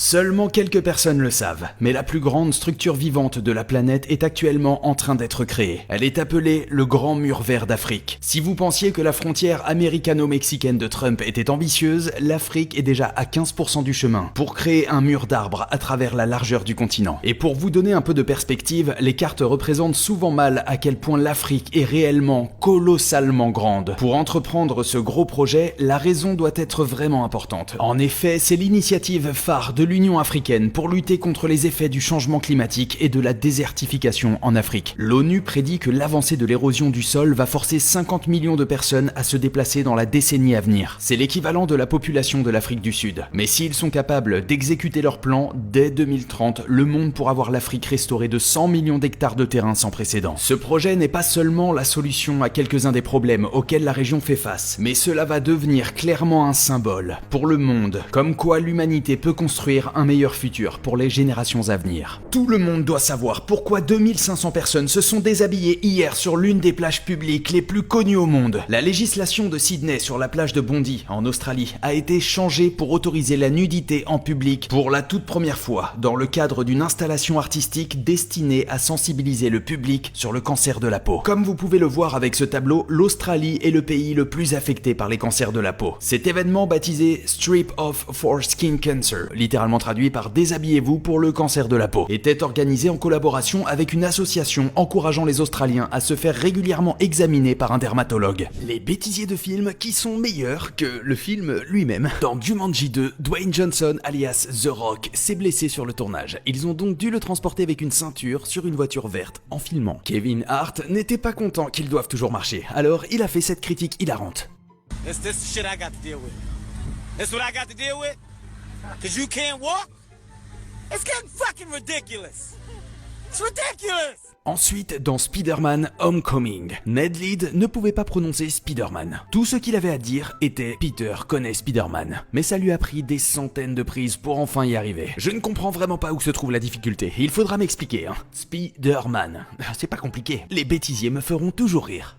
Seulement quelques personnes le savent, mais la plus grande structure vivante de la planète est actuellement en train d'être créée. Elle est appelée le Grand Mur Vert d'Afrique. Si vous pensiez que la frontière américano-mexicaine de Trump était ambitieuse, l'Afrique est déjà à 15% du chemin pour créer un mur d'arbres à travers la largeur du continent. Et pour vous donner un peu de perspective, les cartes représentent souvent mal à quel point l'Afrique est réellement colossalement grande. Pour entreprendre ce gros projet, la raison doit être vraiment importante. En effet, c'est l'initiative phare de l'Union africaine pour lutter contre les effets du changement climatique et de la désertification en Afrique. L'ONU prédit que l'avancée de l'érosion du sol va forcer 50 millions de personnes à se déplacer dans la décennie à venir. C'est l'équivalent de la population de l'Afrique du Sud. Mais s'ils sont capables d'exécuter leur plan, dès 2030, le monde pourra voir l'Afrique restaurée de 100 millions d'hectares de terrain sans précédent. Ce projet n'est pas seulement la solution à quelques-uns des problèmes auxquels la région fait face, mais cela va devenir clairement un symbole pour le monde, comme quoi l'humanité peut construire un meilleur futur pour les générations à venir. Tout le monde doit savoir pourquoi 2500 personnes se sont déshabillées hier sur l'une des plages publiques les plus connues au monde. La législation de Sydney sur la plage de Bondi, en Australie, a été changée pour autoriser la nudité en public pour la toute première fois, dans le cadre d'une installation artistique destinée à sensibiliser le public sur le cancer de la peau. Comme vous pouvez le voir avec ce tableau, l'Australie est le pays le plus affecté par les cancers de la peau. Cet événement baptisé Strip Off for Skin Cancer, littéralement traduit par Déshabillez-vous pour le cancer de la peau, était organisé en collaboration avec une association encourageant les Australiens à se faire régulièrement examiner par un dermatologue. Les bêtisiers de films qui sont meilleurs que le film lui-même. Dans Jumanji 2, Dwayne Johnson alias The Rock s'est blessé sur le tournage. Ils ont donc dû le transporter avec une ceinture sur une voiture verte en filmant. Kevin Hart n'était pas content qu'ils doivent toujours marcher, alors il a fait cette critique hilarante. It's this shit I got to deal with. That's what I got to deal with? Cause you can't walk? It's getting fucking ridiculous. It's ridiculous! Ensuite, dans Spider-Man Homecoming, Ned Leeds ne pouvait pas prononcer Spider-Man. Tout ce qu'il avait à dire était « Peter connaît Spider-Man ». Mais ça lui a pris des centaines de prises pour enfin y arriver. Je ne comprends vraiment pas où se trouve la difficulté. Il faudra m'expliquer, hein. Spider-Man. C'est pas compliqué. Les bêtisiers me feront toujours rire.